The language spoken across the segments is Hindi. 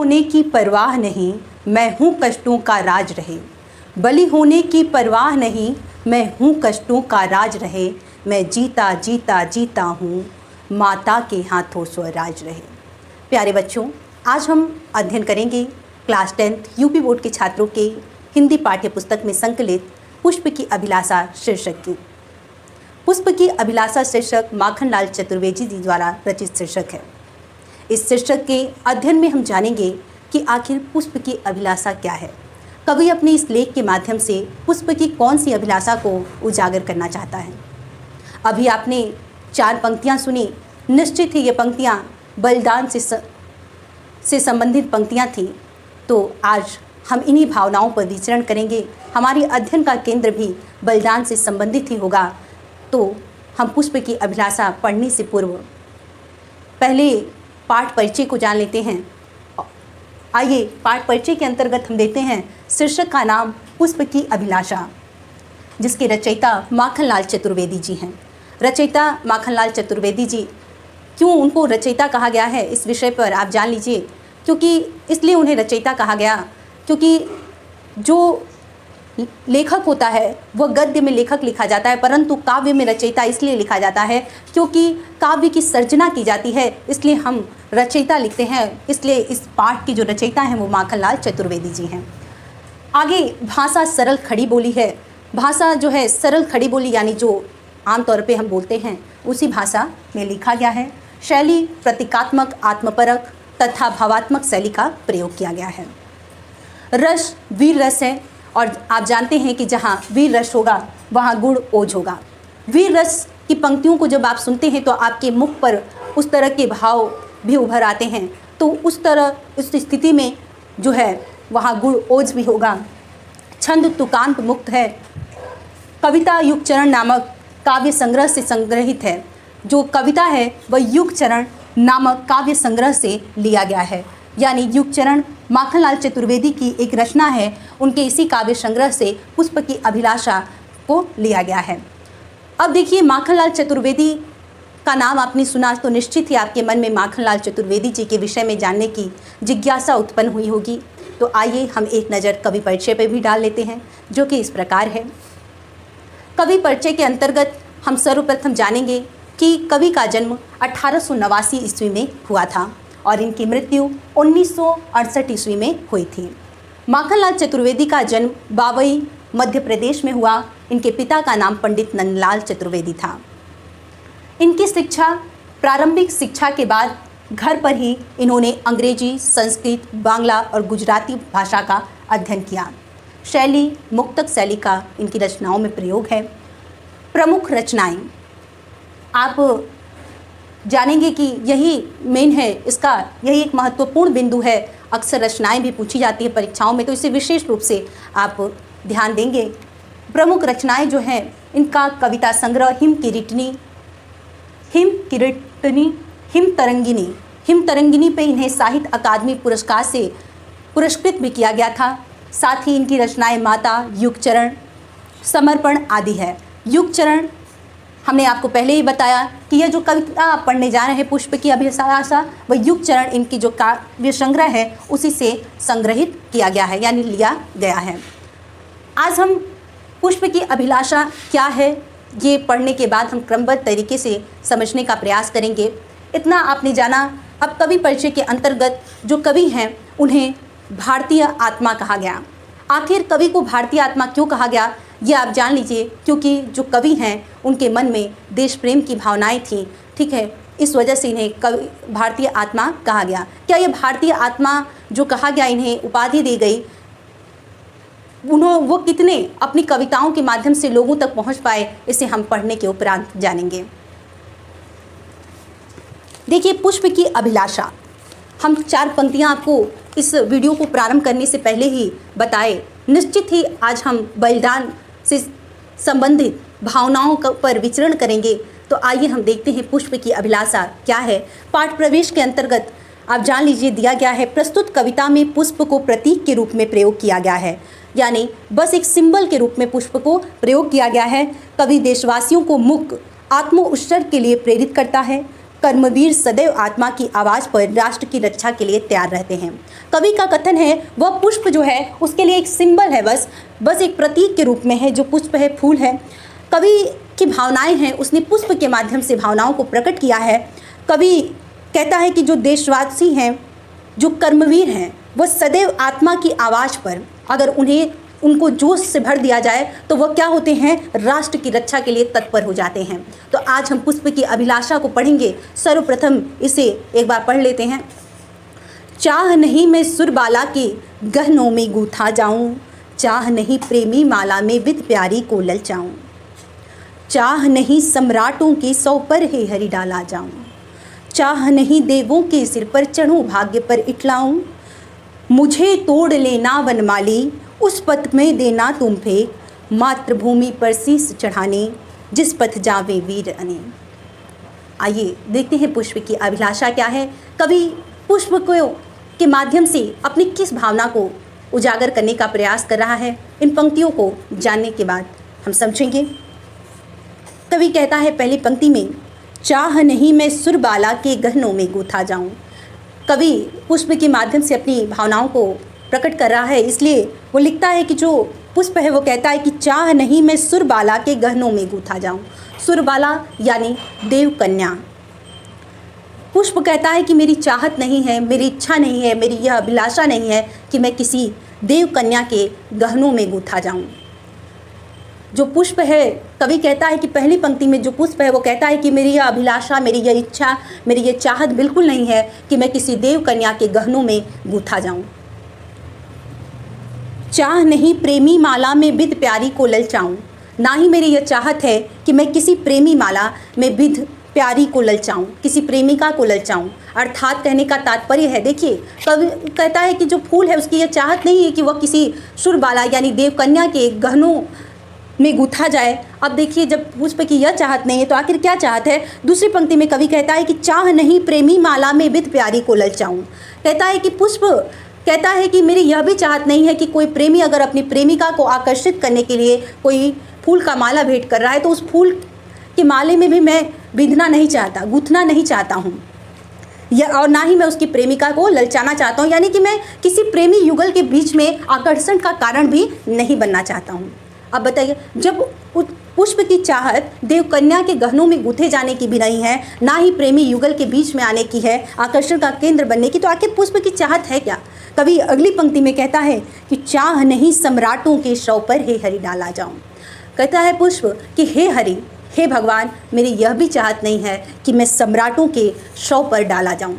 होने की परवाह नहीं, मैं हूँ कष्टों का राज रहे। बलि होने की परवाह नहीं, मैं हूँ कष्टों का राज रहे। मैं जीता जीता जीता हूँ, माता के हाथों स्वराज रहे। प्यारे बच्चों, आज हम अध्ययन करेंगे क्लास 10 यूपी बोर्ड के छात्रों के हिंदी पाठ्य पुस्तक में संकलित पुष्प की अभिलाषा शीर्षक की। पुष्प की अभिलाषा शीर्षक माखनलाल चतुर्वेदी जी द्वारा रचित शीर्षक है। इस शीर्षक के अध्ययन में हम जानेंगे कि आखिर पुष्प की अभिलाषा क्या है। कवि अपने इस लेख के माध्यम से पुष्प की कौन सी अभिलाषा को उजागर करना चाहता है। अभी आपने 4 पंक्तियां सुनी। निश्चित ही ये पंक्तियां बलिदान से संबंधित पंक्तियां थी। तो आज हम इन्हीं भावनाओं पर विचरण करेंगे। हमारी अध्ययन का केंद्र भी बलिदान से संबंधित ही होगा। तो हम पुष्प की अभिलाषा पढ़ने से पूर्व पहले पाठ परिचय को जान लेते हैं। आइए, पाठ परिचय के अंतर्गत हम देते हैं शीर्षक का नाम पुष्प की अभिलाषा, जिसके रचयिता माखनलाल चतुर्वेदी जी हैं। रचयिता माखनलाल चतुर्वेदी जी, क्यों उनको रचयिता कहा गया है इस विषय पर आप जान लीजिए। क्योंकि इसलिए उन्हें रचयिता कहा गया क्योंकि जो लेखक होता है वह गद्य में लेखक लिखा जाता है, परंतु काव्य में रचयिता इसलिए लिखा जाता है क्योंकि काव्य की सर्जना की जाती है, इसलिए हम रचयिता लिखते हैं। इसलिए इस पाठ की जो रचयिता हैं वो माखनलाल चतुर्वेदी जी हैं। आगे, भाषा सरल खड़ी बोली है। भाषा जो है सरल खड़ी बोली, यानी जो आमतौर पे हम बोलते हैं उसी भाषा में लिखा गया है। शैली प्रतीकात्मक, आत्मपरक तथा भावात्मक शैली का प्रयोग किया गया है। रस वीर रस है, और आप जानते हैं कि जहाँ वीर रस होगा वहाँ गुण ओज होगा। वीर रस की पंक्तियों को जब आप सुनते हैं तो आपके मुख पर उस तरह के भाव भी उभर आते हैं। तो उस स्थिति में जो है वहाँ गुण ओज भी होगा। छंद तुकांत मुक्त है। कविता युग चरण नामक काव्य संग्रह से संग्रहित है। जो कविता है वह युग चरण नामक काव्य संग्रह से लिया गया है, यानी युग चरण माखनलाल चतुर्वेदी की एक रचना है। उनके इसी काव्य संग्रह से पुष्प की अभिलाषा को लिया गया है। अब देखिए, माखनलाल चतुर्वेदी का नाम आपने सुना तो निश्चित ही आपके मन में माखनलाल चतुर्वेदी जी के विषय में जानने की जिज्ञासा उत्पन्न हुई होगी। तो आइए हम एक नज़र कवि परिचय पर भी डाल लेते हैं, जो कि इस प्रकार है। कवि परिचय के अंतर्गत हम सर्वप्रथम जानेंगे कि कवि का जन्म 1889 ईस्वी में हुआ था और इनकी मृत्यु 1968 ईस्वी में हुई थी। माखनलाल चतुर्वेदी का जन्म बावई मध्य प्रदेश में हुआ। इनके पिता का नाम पंडित नंदलाल चतुर्वेदी था। इनकी शिक्षा, प्रारंभिक शिक्षा के बाद घर पर ही इन्होंने अंग्रेजी, संस्कृत, बांग्ला और गुजराती भाषा का अध्ययन किया। शैली मुक्तक शैली का इनकी रचनाओं में प्रयोग है। प्रमुख रचनाएं आप जानेंगे कि यही मेन है, इसका यही एक महत्वपूर्ण बिंदु है। अक्सर रचनाएं भी पूछी जाती है परीक्षाओं में, तो इसे विशेष रूप से आप ध्यान देंगे। प्रमुख रचनाएं जो हैं इनका कविता संग्रह हिम तरंगिनी पे इन्हें साहित्य अकादमी पुरस्कार से पुरस्कृत भी किया गया था। साथ ही इनकी रचनाएं माता, युग चरण, समर्पण आदि है। युग चरण हमने आपको पहले ही बताया कि यह जो कविता आप पढ़ने जा रहे हैं पुष्प की अभिलाषा, वह युग चरण इनकी जो काव्य संग्रह है उसी से संग्रहित किया गया है, यानी लिया गया है। आज हम पुष्प की अभिलाषा क्या है ये पढ़ने के बाद हम क्रमबद्ध तरीके से समझने का प्रयास करेंगे। इतना आपने जाना। अब कवि परिचय के अंतर्गत जो कवि हैं उन्हें भारतीय आत्मा कहा गया। आखिर कवि को भारतीय आत्मा क्यों कहा गया ये आप जान लीजिए, क्योंकि जो कवि हैं उनके मन में देश प्रेम की भावनाएं थी। ठीक है, इस वजह से इन्हें कवि भारतीय आत्मा कहा गया। क्या ये भारतीय आत्मा जो कहा गया, इन्हें उपाधि दी गई, वो कितने अपनी कविताओं के माध्यम से लोगों तक पहुंच पाए, इसे हम पढ़ने के उपरांत जानेंगे। देखिए, पुष्प की अभिलाषा, हम 4 पंक्तियां आपको इस वीडियो को प्रारंभ करने से पहले ही बताए। निश्चित ही आज हम बलिदान से संबंधित भावनाओं पर विचरण करेंगे। तो आइए हम देखते हैं पुष्प की अभिलाषा क्या है। पाठ प्रवेश के अंतर्गत आप जान लीजिए दिया गया है, प्रस्तुत कविता में पुष्प को प्रतीक के रूप में प्रयोग किया गया है, यानी बस एक सिंबल के रूप में पुष्प को प्रयोग किया गया है। कवि देशवासियों को मुक्त आत्मोत्सर्ग के लिए प्रेरित करता है। कर्मवीर सदैव आत्मा की आवाज़ पर राष्ट्र की रक्षा के लिए तैयार रहते हैं। कवि का कथन है वह पुष्प जो है उसके लिए एक सिंबल है, बस एक प्रतीक के रूप में है। जो पुष्प है, फूल है, कवि की भावनाएं हैं, उसने पुष्प के माध्यम से भावनाओं को प्रकट किया है। कवि कहता है कि जो देशवासी हैं, जो कर्मवीर हैं, वह सदैव आत्मा की आवाज़ पर अगर उनको जोश से भर दिया जाए तो वह क्या होते हैं, राष्ट्र की रक्षा के लिए तत्पर हो जाते हैं। तो आज हम पुष्प की अभिलाषा को पढ़ेंगे। सर्वप्रथम इसे एक बार पढ़ लेते हैं। चाह नहीं मैं सुरबाला के गहनों में गूथा जाऊं, चाह नहीं प्रेमी माला में विध प्यारी को ललचाऊं, चाह नहीं सम्राटों के सौ पर हे हरि डाला जाऊं, चाह नहीं देवों के सिर पर चढ़ूं भाग्य पर इठलाऊं, मुझे तोड़ लेना वनमाली उस पथ में देना तुम फेंक, मातृभूमि पर शीश चढ़ाने जिस पथ जावे वीर अने। आइए देखते हैं पुष्प की अभिलाषा क्या है। कवि पुष्प को के माध्यम से अपनी किस भावना को उजागर करने का प्रयास कर रहा है, इन पंक्तियों को जानने के बाद हम समझेंगे। कवि कहता है पहली पंक्ति में, चाह नहीं मैं सुरबाला के गहनों में गूथा जाऊं। कवि पुष्प के माध्यम से अपनी भावनाओं को प्रकट कर रहा है, इसलिए वो लिखता है कि जो पुष्प है वो कहता है कि चाह नहीं मैं सुरबाला के गहनों में गूथा जाऊं। सुरबाला यानी देव कन्या। पुष्प कहता है कि मेरी चाहत नहीं है, मेरी इच्छा नहीं है, मेरी यह अभिलाषा नहीं है कि मैं किसी देव कन्या के गहनों में गूथा जाऊं। जो पुष्प है, कवि कहता है कि पहली पंक्ति में जो पुष्प है वो कहता है कि मेरी यह अभिलाषा, मेरी यह इच्छा, मेरी यह चाहत बिल्कुल नहीं है कि मैं किसी देव कन्या के गहनों में गूथा जाऊं। चाह नहीं प्रेमी माला में विध प्यारी को ललचाऊं, ना ही मेरी यह चाहत है कि मैं किसी प्रेमी माला में विध प्यारी को ललचाऊं, किसी प्रेमिका को ललचाऊं। अर्थात कहने का तात्पर्य है, देखिए कवि कहता है कि जो फूल है उसकी यह चाहत नहीं है कि वह किसी सुरबाला यानी देवकन्या के गहनों में गूथा जाए। अब देखिए जब पुष्प की यह चाहत नहीं है तो आखिर क्या चाहत है। दूसरी पंक्ति में कवि कहता है कि चाह नहीं प्रेमी माला में विध प्यारी को ललचाऊं। कहता है कि पुष्प कहता है कि मेरी यह भी चाहत नहीं है कि कोई प्रेमी अगर अपनी प्रेमिका को आकर्षित करने के लिए कोई फूल का माला भेंट कर रहा है तो उस फूल के माले में भी मैं बिंधना नहीं चाहता, गूंथना नहीं चाहता हूँ, और ना ही मैं उसकी प्रेमिका को ललचाना चाहता हूँ, यानी कि मैं किसी प्रेमी युगल के बीच में आकर्षण का कारण भी नहीं बनना चाहता हूँ। अब बताइए, जब पुष्प की चाहत देवकन्या के गहनों में गूंथे जाने की भी नहीं है, ना ही प्रेमी युगल के बीच में आने की है, आकर्षण का केंद्र बनने की, तो आखिर पुष्प की चाहत है क्या। कवि अगली पंक्ति में कहता है कि चाह नहीं सम्राटों के शव पर हे हरि डाला जाऊं। कहता है पुष्प कि हे हरि, हे भगवान, मेरी यह भी चाहत नहीं है कि मैं सम्राटों के शव पर डाला जाऊं।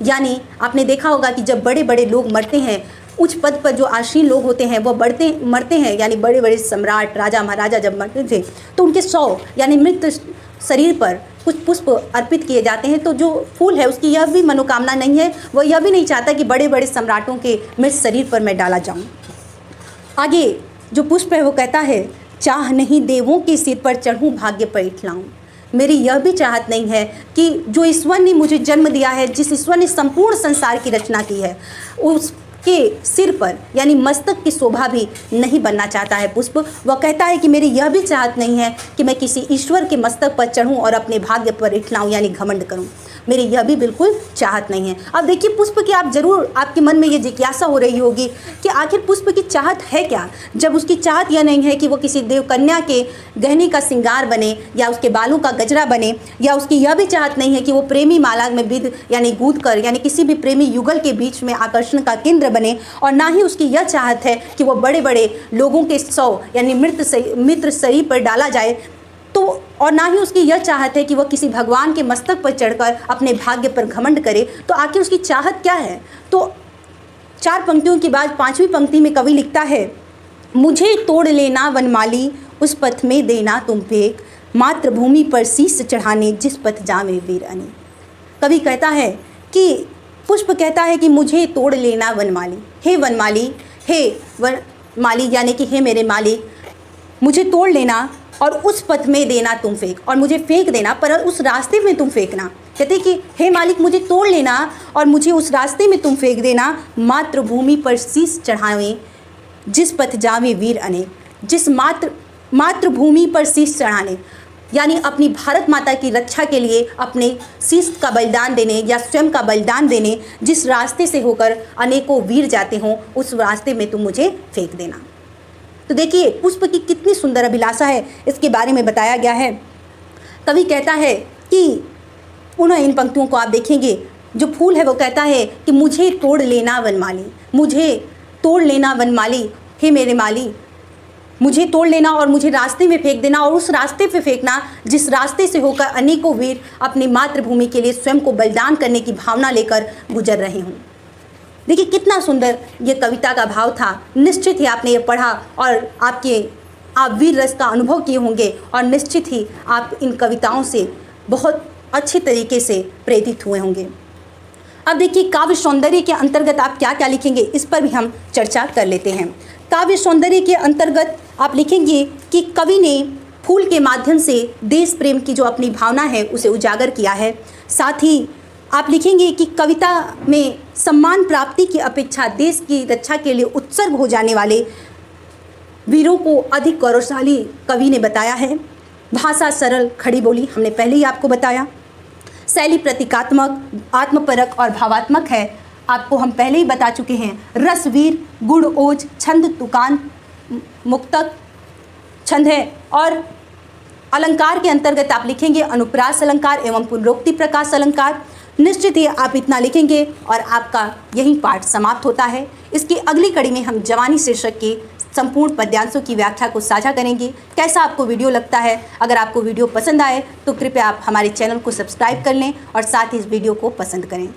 यानी आपने देखा होगा कि जब बड़े बड़े लोग मरते हैं, उच्च पद पर जो आसीन लोग होते हैं वह मरते हैं, यानी बड़े बड़े सम्राट, राजा महाराजा जब मरते थे तो उनके शव यानी मृत शरीर पर कुछ पुष्प अर्पित किए जाते हैं। तो जो फूल है उसकी यह भी मनोकामना नहीं है, वह यह भी नहीं चाहता कि बड़े बड़े सम्राटों के मृत शरीर पर मैं डाला जाऊं। आगे जो पुष्प है वो कहता है, चाह नहीं देवों के सिर पर चढ़ूं भाग्य पर इठलाऊं। मेरी यह भी चाहत नहीं है कि जो ईश्वर ने मुझे जन्म दिया है, जिस ईश्वर ने संपूर्ण संसार की रचना की है, उसके सिर पर यानी मस्तक की शोभा भी नहीं बनना चाहता है पुष्प। वह कहता है कि मेरी यह भी चाहत नहीं है कि मैं किसी ईश्वर के मस्तक पर चढ़ूं और अपने भाग्य पर इठलाऊं यानी घमंड करूं। मेरी यह भी बिल्कुल चाहत नहीं है। अब देखिए पुष्प की आप जरूर आपके मन में ये जिज्ञासा हो रही होगी कि आखिर पुष्प की चाहत है क्या, जब उसकी चाहत यह नहीं है कि वो किसी देवकन्या के गहने का श्रृंगार बने या उसके बालों का गजरा बने, या उसकी यह भी चाहत नहीं है कि वो प्रेमी माला में विध यानी गूंथ कर यानी किसी भी प्रेमी युगल के बीच में आकर्षण का केंद्र बने, और ना ही उसकी यह चाहत है कि वो बड़े बड़े लोगों के शव यानी मृत शरीर पर डाला जाए, तो और ना ही उसकी यह चाहत है कि वह किसी भगवान के मस्तक पर चढ़कर अपने भाग्य पर घमंड करे। तो आखिर उसकी चाहत क्या है। तो 4 पंक्तियों के बाद 5वीं पंक्ति में कवि लिखता है, मुझे तोड़ लेना वनमाली उस पथ में देना तुम फेंक, मातृभूमि पर शीश चढ़ाने जिस पथ जावे वीर अने। कवि कहता है कि पुष्प कहता है कि मुझे तोड़ लेना वनमाली, हे वनमाली, हे वनमाली यानी कि हे मेरे मालिक, मुझे तोड़ लेना और उस पथ में देना तुम फेंक, और मुझे फेंक देना पर उस रास्ते में तुम फेंकना। कहते कि हे मालिक मुझे तोड़ लेना और मुझे उस रास्ते में तुम फेंक देना, मातृभूमि पर शीश चढ़ावे जिस पथ जावे वीर अने। जिस मातृभूमि पर शीश चढ़ाने, यानी अपनी भारत माता की रक्षा के लिए अपने शीश का बलिदान देने या स्वयं का बलिदान देने जिस रास्ते से होकर अनेकों वीर जाते हों, उस रास्ते में तुम मुझे फेंक देना। तो देखिए पुष्प की कितनी सुंदर अभिलाषा है, इसके बारे में बताया गया है। कवि कहता है कि पुनः इन पंक्तियों को आप देखेंगे, जो फूल है वो कहता है कि मुझे तोड़ लेना वनमाली, मुझे तोड़ लेना वनमाली, हे मेरे माली, मुझे तोड़ लेना और मुझे रास्ते में फेंक देना, और उस रास्ते पे फेंकना जिस रास्ते से होकर अनेकों वीर अपनी मातृभूमि के लिए स्वयं को बलिदान करने की भावना लेकर गुजर रहे हों। देखिए कितना सुंदर ये कविता का भाव था। निश्चित ही आपने ये पढ़ा और आप वीर रस का अनुभव किए होंगे और निश्चित ही आप इन कविताओं से बहुत अच्छे तरीके से प्रेरित हुए होंगे। अब देखिए काव्य सौंदर्य के अंतर्गत आप क्या क्या लिखेंगे, इस पर भी हम चर्चा कर लेते हैं। काव्य सौंदर्य के अंतर्गत आप लिखेंगे कि कवि ने फूल के माध्यम से देश प्रेम की जो अपनी भावना है उसे उजागर किया है। साथ ही आप लिखेंगे कि कविता में सम्मान प्राप्ति की अपेक्षा देश की रक्षा के लिए उत्सर्ग हो जाने वाले वीरों को अधिक गौरवशाली कवि ने बताया है। भाषा सरल खड़ी बोली हमने पहले ही आपको बताया। शैली प्रतीकात्मक, आत्मपरक और भावात्मक है, आपको हम पहले ही बता चुके हैं। रसवीर, गुण ओज, छंद तुकान, मुक्तक छंद है। और अलंकार के अंतर्गत आप लिखेंगे अनुप्रास अलंकार एवं पुनरोक्ति प्रकाश अलंकार। निश्चित ही आप इतना लिखेंगे और आपका यही पाठ समाप्त होता है। इसकी अगली कड़ी में हम जवानी शीर्षक के संपूर्ण पद्यांशों की व्याख्या को साझा करेंगे। कैसा आपको वीडियो लगता है? अगर आपको वीडियो पसंद आए तो कृपया आप हमारे चैनल को सब्सक्राइब कर लें और साथ ही इस वीडियो को पसंद करें।